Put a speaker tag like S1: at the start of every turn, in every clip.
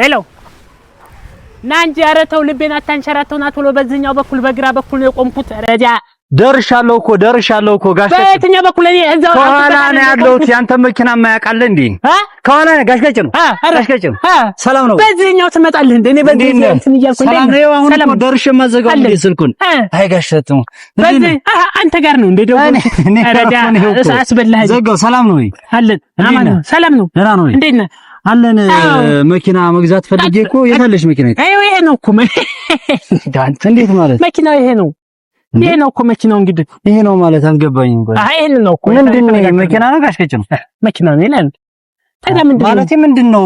S1: ሄሎ ናንጂ አረተው ልቤና ታንሸራተውና ቶሎ በዚህኛው በኩል በግራ በኩል ነው የቆምኩት። ረጃ ደርሻለሁ እኮ ጋሽ በየትኛው በኩል እኔ እዛው
S2: ከኋላ ነው ያለሁት። ያንተ መኪና ማያውቃል እንዴ? ከኋላ ነው ጋሽ ቀጭኑ። ሰላም ነው።
S1: በዚህኛው ትመጣለህ እንዴ? እኔ በዚህኛው እንትን እያልኩ እንዴ ነው። አሁን እኮ ደርሼ ማዘጋው እንዴ ስልኩን። አይ ጋሽ ተው በዚህ አንተ ጋር ነው እንዴ ደውል። ረጃ አስበላህ ዘጋው። ሰላም ነው ወይ? አለን አማን ነው። ሰላም ነው። ደህና ነው እንዴ ነህ? አለን መኪና መግዛት ፈልጌ እኮ የታለሽ መኪና? አይ ይሄ ነው እኮ ዳንት እንዴት ማለት መኪናው ይሄ ነው እኮ መኪናው። እንግዲህ ይሄ ነው ማለት አልገባኝም። አይ ይሄ ነው እኮ ምንድነው መኪና ነው ጋሽ ቀጭኑ? መኪና ነው ይላል። ታዲያ ምንድነው ማለት ምንድነው?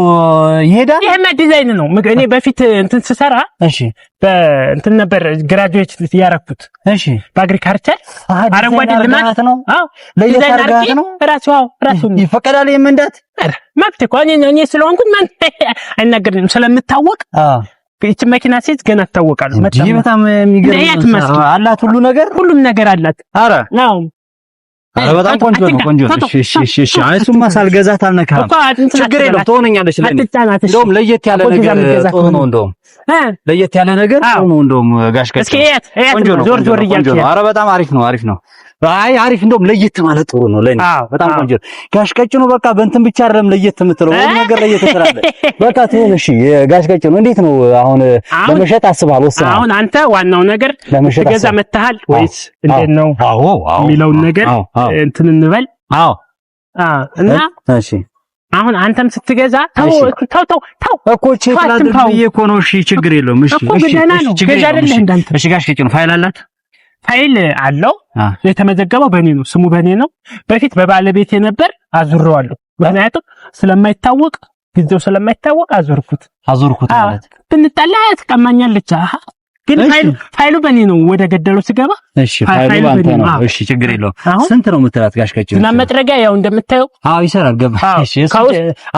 S1: ይሄዳል። ይሄማ ዲዛይን ነው። እኔ በፊት እንትን ስሰራ እሺ በእንትን ነበር ግራጁዌት ያረኩት። እሺ በአግሪካልቸር አረንጓዴ ልማት ነው። አዎ ለየታርጋት ነው ራሱ ይፈቀዳል የመንዳት መብት እኮ እኔ ስለሆንኩኝ ማን አይናገርም ስለምታወቅ እቺ መኪና ሴት ገና ታወቃሉ። በጣም የሚገርም አላት ሁሉም ነገር አላት። አረ ነው በጣም ቆንጆ ነው። እሺ አይሱማ ሳልገዛት አልነካም። ችግር የለም ትሆነኛለች። እንደውም ለየት ያለ ነገር ጥሩ ነው። እንደውም ለየት ያለ ነገር ጥሩ ነው። እንደውም ጋሽ ቀጭኑ ቆንጆ ነው። ዞር እያልኩ ነው። አረ በጣም አሪፍ ነው። አይ አሪፍ እንደውም ለየት ማለት ጥሩ ነው። ለኔ በጣም ቆንጆ ጋሽ ቀጭኑ በቃ በእንትን ብቻ አይደለም ለየት የምትለው ወይ ነገር ለየት ትላለህ። በቃ ትሁን። እሺ ጋሽ ቀጭኑ እንዴት ነው አሁን ለመሸጥ አስባል ወስና? አሁን አንተ ዋናው ነገር ትገዛ መተሃል ወይስ እንዴት ነው የሚለውን ነገር እንትን እንበል። እና እሺ አሁን አንተም ስትገዛ ተው እኮ ቼክ ላድርግ ብዬ እኮ ነው። እሺ ችግር የለውም። እሺ ችግር የለውም። እሺ ጋሽ ቀጭኑ ፋይል አላት? ፋይል አለው። የተመዘገበው በኔ ነው፣ ስሙ በኔ ነው። በፊት በባለቤቴ ነበር፣ አዙረዋለሁ። ምክንያቱም ስለማይታወቅ ጊዜው ስለማይታወቅ አዙርኩት ማለት ብንጣላ ትቀማኛለች። ግን ፋይሉ በኔ ነው። ወደ ገደለው ስገባ እሺ ፋይሉ ባንተ ነው። እሺ ችግር የለውም። ስንት ነው የምትላት ጋሽ ቀጭኑ? እና መጥረጊያ ያው እንደምታየው ይሰራል። ገባ። እሺ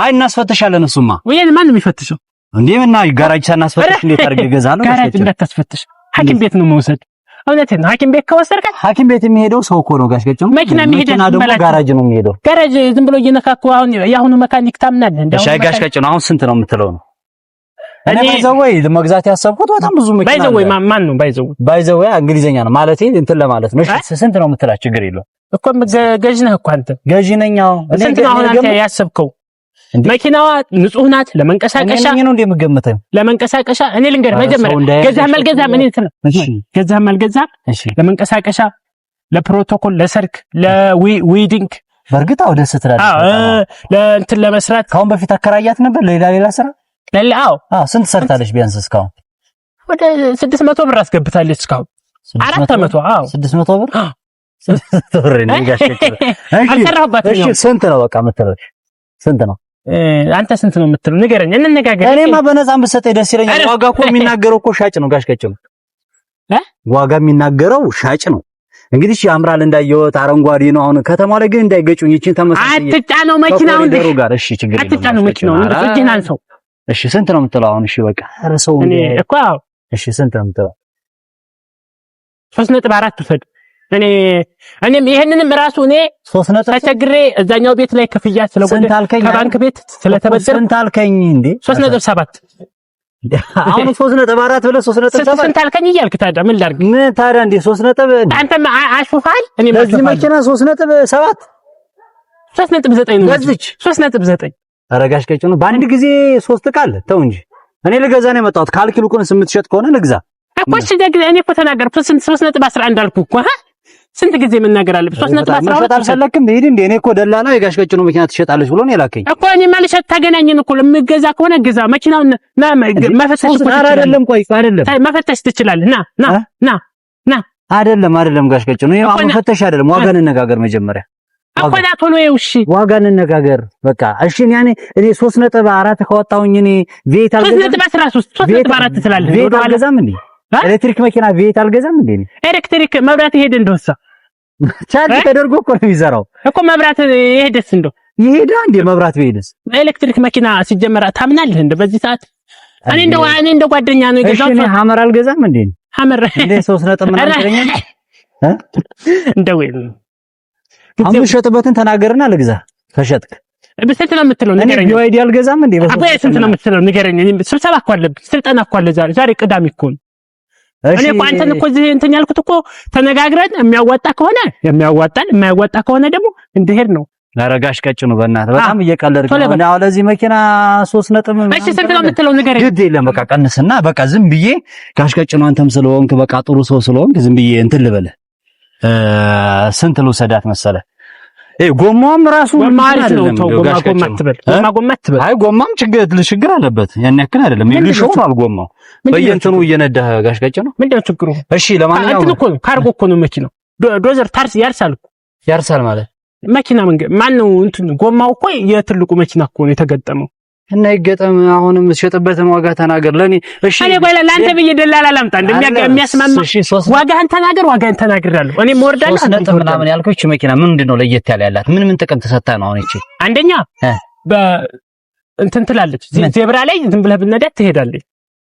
S1: አይ እናስፈትሻለን። እሱማ ወይ ማን ነው የሚፈትሸው እንዴ? እና ጋራጅ ሳናስፈትሽ እንዴት አድርገህ ገዛለሁ? ጋራጅ እንዳታስፈትሽ ሐኪም ቤት ነው መውሰድ። እውነቴን ነው። ሐኪም ቤት ከወሰድከ ሐኪም ቤት የሚሄደው ሰው እኮ ነው ጋሽ ቀጭኑ። መኪና ደግሞ ጋራጅ ነው የሚሄደው። ጋራጅ ዝም ብሎ እየነካኩ አሁን ያሁኑ መካኒክ ታምናለህ? እንደው እሺ ጋሽ ቀጭኑ አሁን ስንት ነው የምትለው ነው? እኔ ባይዘወይ ለመግዛት ያሰብኩት በጣም ብዙ መኪና ባይዘወይ ማን ነው ባይዘወይ እንግሊዘኛ ነው ማለት እንትን ለማለት ነው። እሺ ስንት ነው የምትላት? ችግር የለውም እኮ ገዥ ነህ እኮ አንተ። ገዥ ነኝ። እኔ ስንት ነው አሁን አንተ ያሰብከው? መኪናዋ ንጹህ ናት ለመንቀሳቀሻ ነው እንዴ የምገምተው? ለመንቀሳቀሻ እኔ ልንገርህ መጀመሪያ ገዛህም አልገዛህም እኔ እንትን ገዛህም አልገዛህም ለመንቀሳቀሻ፣ ለፕሮቶኮል፣ ለሰርክ፣ ለዊዲንግ በርግጥ ደስ ትላለች። ለእንትን ለመስራት ካሁን በፊት አከራያት ነበር ለሌላ ስራ ስንት ሰርታለች? ቢያንስ እስካሁን ወደ 600 ብር አስገብታለች። እስካሁን 400 600 ብር 600 ብር ነው ጋሽ ቀጭኑ። እሺ ስንት ነው በቃ የምትለው? ስንት ነው አንተ ስንት ነው የምትለው? ንገረኝ እንነጋገር። እኔማ በነፃም ብትሰጠኝ ደስ ይለኛል። ዋጋ እኮ የሚናገረው እኮ ሻጭ ነው ጋሽ ቀጭኑ። ዋጋ የሚናገረው ሻጭ ነው። እንግዲህ ያምራል እንዳየሁት አረንጓዴ ነው። አሁን ከተማው ላይ ግን እንዳይገጩኝ ይቺን ተመሳሳይ አትጫነው መኪናውን ጋር። እሺ ችግር የለም አትጫነው መኪናውን እጅህን አንሰው። እሺ ስንት ነው የምትለው አሁን? እሺ በቃ ረሰው እኔ እኮ እሺ ስንት ነው የምትለው? 3.4 ውሰድ። እኔም ይሄንንም ራሱ እኔ 3 ተቸግሬ እዛኛው ቤት ላይ ክፍያ ስለጎደ ከባንክ ቤት ስለተበደረ ስንት አልከኝ እንዴ? 3.7 አሁን 3.4 ብለህ 3.7 ስንት አልከኝ እያልክ ታዲያ ምን ላድርግ? ምን ታዲያ እንዴ 3 አንተም አሽፉሃል። እኔ ለዚህ መኪና 3.7 3.9 ነው ለዚህ 3.9 አረጋሽ ቀጭኑ በአንድ ጊዜ 3 ቃል ተው እንጂ እኔ ልገዛ ነው የመጣሁት። ካልኩልኩን የምትሸጥ ከሆነ ልግዛ እኮ። እሺ ደግለ እኔ እኮ ተናገርኩ 3.11 አልኩ እኮ ስንት ጊዜ መናገር አለብኝ? 3.11 አልፈለክም ሄድ እንዴ? እኔ እኮ ደላላ የጋሽ ቀጭኑ መኪና ትሸጣለች ብሎ ነው የላከኝ እኮ። እኔ ማልሸጥ ታገናኘን እኮ ለምገዛ ከሆነ ግዛ። መኪናውን መፈተሽ አይደለም። ቆይ አይደለም መፈተሽ ትችላለህ። ና አይደለም ጋሽ ቀጭኑ ይሄ አሁን መፈተሽ አይደለም። ዋጋ እንነጋገር መጀመሪያ አቆናቶ ነው እሺ ዋጋ እንነጋገር በቃ። እሺ እኔ 3.4 ካወጣሁኝ እኔ ቬት አልገዛም። 3.4 ትላለህ። ቬት አልገዛም እንዴ? ኤሌክትሪክ መኪና ቬት አልገዛም እንዴ? ኤሌክትሪክ መብራት ይሄድ እንደውሳ ቻርጅ ተደርጎ እኮ ነው የሚሰራው እኮ። መብራት ይሄድስ እንደው ይሄዳ እንዴ? መብራት ቢሄድስ? ኤሌክትሪክ መኪና ሲጀመር ታምናለህ እንደ በዚህ ሰዓት? እኔ እንደው ጓደኛ ነው የገዛው። እኔ ሐመር አልገዛም እንዴ? ሐመር እንዴ 3 ምናምን አልገዛም እንደው አሁን ሸጥበትን ተናገርና ልግዛ ከሸጥክ በስንት ነው የምትለው ንገረኝ።
S2: ቢዋይዲ አልገዛም እንዴ?
S1: አባዬ ስንት ነው የምትለው ንገረኝ። ስብሰባ እኮ አለብኝ፣ ስልጠና እኮ አለ ዛሬ ቅዳሜ እኮ ነው። እኔ እኮ አንተን እኮ እዚህ እንትን ያልኩት እኮ ተነጋግረን የሚያዋጣ ከሆነ የሚያዋጣን፣ የማያዋጣ ከሆነ ደግሞ እንድሄድ ነው።
S2: ለረጋሽ ቀጭኑ በእናትህ በጣም እየቀለድክ ነው። አሁን ለዚህ መኪና 3 ነጥብ
S1: እሺ ስንት ነው የምትለው ንገረኝ።
S2: ግድ የለም በቃ ቀንስና በቃ ዝም ብዬ ጋሽ ቀጭኑ አንተም ስለሆንክ በቃ ጥሩ ሰው ስለሆንክ ዝም ብዬ እንትን ልበልህ። ስንት ልውሰዳት መሰለህ? ጎማም ራሱ
S1: ማለት ነው። ጎማ አትበል።
S2: አይ ጎማም ችግር አለበት። ያን ያክል አይደለም። ልሾው አልጎማው በየእንትኑ እየነዳህ ጋሽ ቀጭኑ ምንድነው ችግሩ? እሺ ለማንኛውም እንትን እኮ ነው ካርጎ እኮ ነው መኪናው። ዶዘር ታርስ ያርሳል እኮ ያርሳል ማለት መኪና ማን ነው እንትን ጎማው እኮ የትልቁ መኪና እኮ ነው የተገጠመው። እና ይገጠም። አሁንም ሸጥበትን ዋጋ ተናገር ለኔ። እሺ
S1: እኔ ቆይ ለአንተ ብዬ ደላላ ላምጣ እንደሚያስማማ ዋጋህን ተናገር። ዋጋህን ተናግሬያለሁ። እኔ ወርዳለሁ
S2: 3 ነጥብ ምናምን ያልከው እቺ መኪና ምንድነው ለየት ያላት? ምን ጥቅም ተሰጣ ነው አሁን? እቺ
S1: አንደኛ እንትን ትላለች። ዜብራ ላይ ዝም ብለህ ብነዳት ትሄዳለች።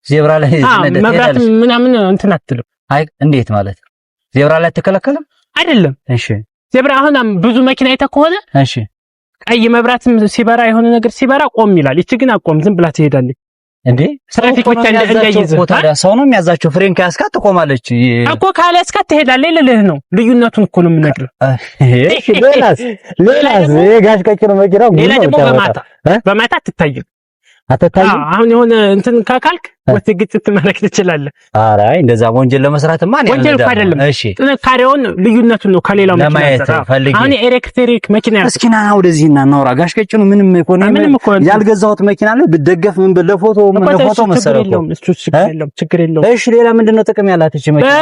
S2: ዜብራ ላይ
S1: ትነዳት መብራት ምናምን እንትን አትልም።
S2: አይ እንዴት ማለት ዜብራ ላይ ተከለከለም አይደለም?
S1: እሺ ዜብራ አሁን ብዙ መኪና አይተህ ከሆነ
S2: እሺ
S1: ቀይ መብራትም ሲበራ የሆነ ነገር ሲበራ ቆም ይላል። እቺ ግን አቆም ዝም ብላ ትሄዳለች እንዴ። ትራፊክ ብቻ እንዳይይዝ
S2: ታዲያ ሰው ነው የሚያዛቸው። ፍሬን ካያስካት ትቆማለች
S1: እኮ ካላስካት ትሄዳለች ልልህ ነው። ልዩነቱን እኮ ነው የምነግርህ።
S2: እሺ ሌላስ ጋሽ ቀጭኑ መኪና
S1: ሌላ ደግሞ በማታ አትታይም። አሁን የሆነ እንትን ካልክ ወጥ ግጭት ማድረግ ትችላለህ።
S2: ኧረ አይ እንደዛ ወንጀል ለመስራትማ ነው
S1: ወንጀል አይደለም።
S2: እሺ
S1: ጥንካሬውን ልዩነቱን ነው ከሌላው
S2: መኪና ፈልጊ።
S1: አሁን ኤሌክትሪክ መኪና
S2: እስኪ ና ወደዚህ እና እናውራ። ጋሽ ቀጭኑ ምንም ያልገዛሁት መኪና ላይ ብደገፍ ምን ለፎቶ መሰለህ እኮ
S1: ችግር የለውም።
S2: እሺ ሌላ ምንድነው ጥቅም ያላት እቺ መኪና?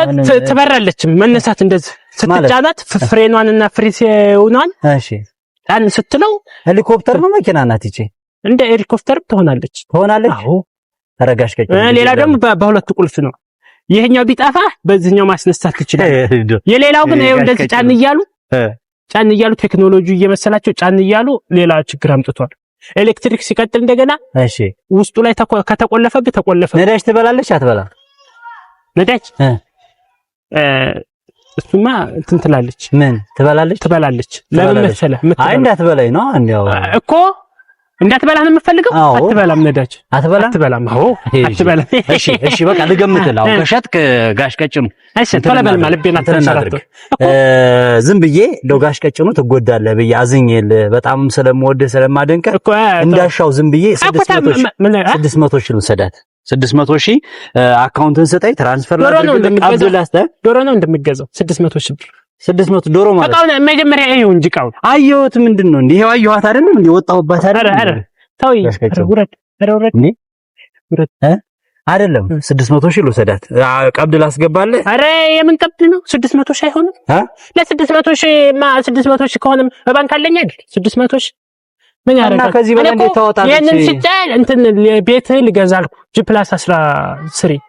S1: ትበራለች። መነሳት እንደዚህ ስትጫናት ፍሬኗንና ፍሪሴውኗን
S2: እሺ
S1: ያን ስትለው
S2: ሄሊኮፕተር ነው መኪና ናት እቺ።
S1: እንደ ሄሊኮፕተር ትሆናለች።
S2: አዎ ተረጋሽ ቀጭኑ።
S1: ሌላ ደግሞ በሁለት ቁልፍ ነው። ይሄኛው ቢጣፋ በዚህኛው ማስነሳት ትችላለህ። የሌላው ግን ይሄው እንደዚህ ጫን እያሉ ቴክኖሎጂ እየመሰላቸው ጫን እያሉ ሌላ ችግር አምጥቷል። ኤሌክትሪክ ሲቀጥል እንደገና
S2: እሺ
S1: ውስጡ ላይ ከተቆለፈብህ ተቆለፈ።
S2: ነዳጅ ትበላለች አትበላም?
S1: ነዳጅ እሱማ እንትን ትላለች።
S2: ምን ትበላለች?
S1: ለምን መሰለህ?
S2: አይ እንዳትበላኝ ነው እንዴው
S1: እኮ እንዳትበላህ ነው የምፈልገው። አትበላም ነዳጅ አትበላም። አዎ አትበላም።
S2: እሺ በቃ ልገምትልህ። አሁን ከሸጥክ ጋሽ ቀጭኑ
S1: እሺ ተለበል ማለት ቤና ተሰራተ
S2: ዝም ብዬ ጋሽ ቀጭኑ ትጎዳለህ ብዬ አዝኜልህ በጣም ስለምወድህ ስለማደንቅ እንዳሻው ዝም ብዬ 600 ሺህ ልሰዳት። 600 ሺህ አካውንትን ስጠኝ ትራንስፈር
S1: ዶሮ ነው እንደምገዛው 600 ሺህ ብር
S2: 600 ዶሮ ማለት
S1: በቃ መጀመሪያ ይሄው እንጂ ቃው
S2: አየሁት። ምንድነው እንዴ? ይሄው አየኋት አይደለም እንዴ? ወጣሁባት አይደለም?
S1: ተውይ ውረድ እንዴ
S2: አይደለም 600 ሺህ ልውሰዳት። ቀብድ ላስገባለህ?
S1: አረ የምን ቀብድ ነው? 600 ሺህ አይሆንም። ለ600 ሺህ 600 ሺህ ከሆነም በባንክ አለኝ አይደል? 600 ሺህ ምን ያደርጋል? እና
S2: ከዚህ በላይ እንዴት ታወጣለች?
S1: የነን ሲጫል እንትን ቤት ልገዛልኩ G+13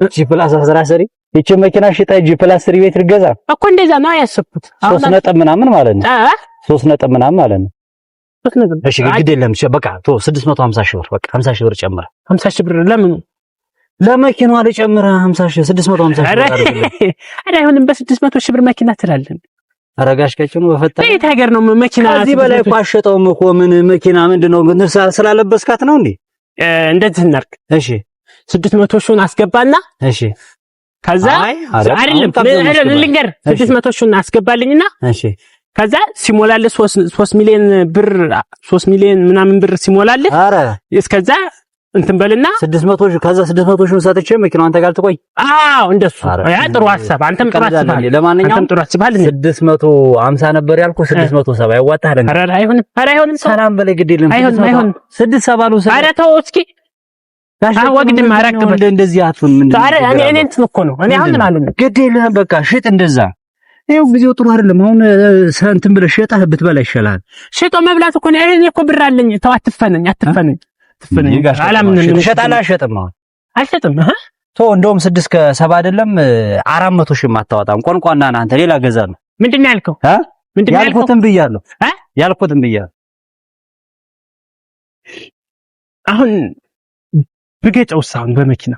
S2: G+13 ይቺ መኪና ሽጣ G+3 ቤት ልገዛ
S1: እኮ እንደዛ ነው ያሰብኩት።
S2: 3 ነጥብ ምናምን ማለት ነው። 3 ነጥብ ምናምን ማለት ነው። እሺ ግድ የለም በቃ 650 ሺህ ብር በቃ 50 ሺህ ብር ጨምረ
S1: 50 ሺህ ብር ለምን
S2: ለመኪናዋ ልጨምረ 50 ሺህ 650 ሺህ ብር አይደለም?
S1: አይሆንም። በ600 ሺህ ብር መኪና ትላለን።
S2: አረጋሽ ቀጭኑ በፈታ
S1: ቤት ሀገር ነው መኪና።
S2: ከዚህ በላይ እኮ አሸጠውም እኮ ምን መኪና ምንድነው ግን ስላለበስካት ነው እንዴ?
S1: እንደዚህ እናርክ።
S2: እሺ
S1: 600 ሺውን አስገባና እሺ ከዛ አይደለም ልንገር 600 ሺውን አስገባልኝና እሺ ከዛ ሲሞላልህ 3 ሚሊዮን ብር 3 ሚሊዮን ምናምን ብር ሲሞላልህ አረ እስከዛ እንትን በልና 600 ሺህ ከዛ 600 ሺውን ሰጥቼ መኪናው አንተ ጋር ትቆይ። አዎ እንደሱ ያ ጥሩ ሐሳብ። አንተም ጥሩ ሐሳብ። ለማንኛውም ጥሩ ሐሳብ 650 ነበር ያልኩ 670 ያዋጣሃል። አረ አይሆንም። ሰላም በላይ ግድ የለም። አይሆንም 670 ነው። አረ ተው እስኪ ወግድ ማራክበት እንደዚህ አትሁን። ምንድነው? አረ እኔ እንትን እኮ ነው እኔ አሁን ማለት ነው ግድ የለም በቃ ሽጥ እንደዛ። ይኸው ጊዜው ጥሩ አይደለም። አሁን እንትን ብለህ ሸጠህ ብትበላ ይሻላል። ሽጦ መብላት እኮ ነው። እኔ እኮ ብር አለኝ። ተው አትፈነኝ። አላምንም። ትሸጣለህ? አልሸጥም። አሁን አልሸጥም። ተው እንደውም 6 ከ7 አይደለም 400 ሺህ ማታወጣም። ቆንቋና ነህ አንተ። ሌላ ገዛ ነው። ምንድነው ያልከው? ምንድነው ያልከው? ያልኩትን ብያለሁ። አሁን ብገጨውስ አሁን በመኪና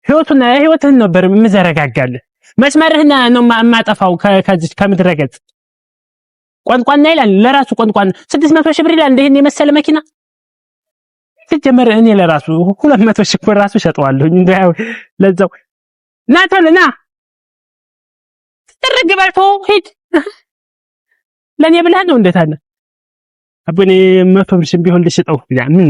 S1: ህይወትህን ነበር የምዘረጋጋልህ። መስመርህን ነው የማጠፋው ከዚህ ከምድረ ገጽ
S3: ቋንቋና ይላል ለራሱ ቋንቋና 600 ሺህ ብር ይላል እንደዚህ የመሰለ መኪና ሲጀመር እኔ ለራሱ 200 ሺህ ብር ራሱ ሸጠዋለሁ እንደው ለዛው ና ቶሎ ና ትርግ በልቶ ሂድ ለኔ ብለህ ነው እንደታለ አቡኔ 100 ብር ቢሆን ልሽጠው ያ ምን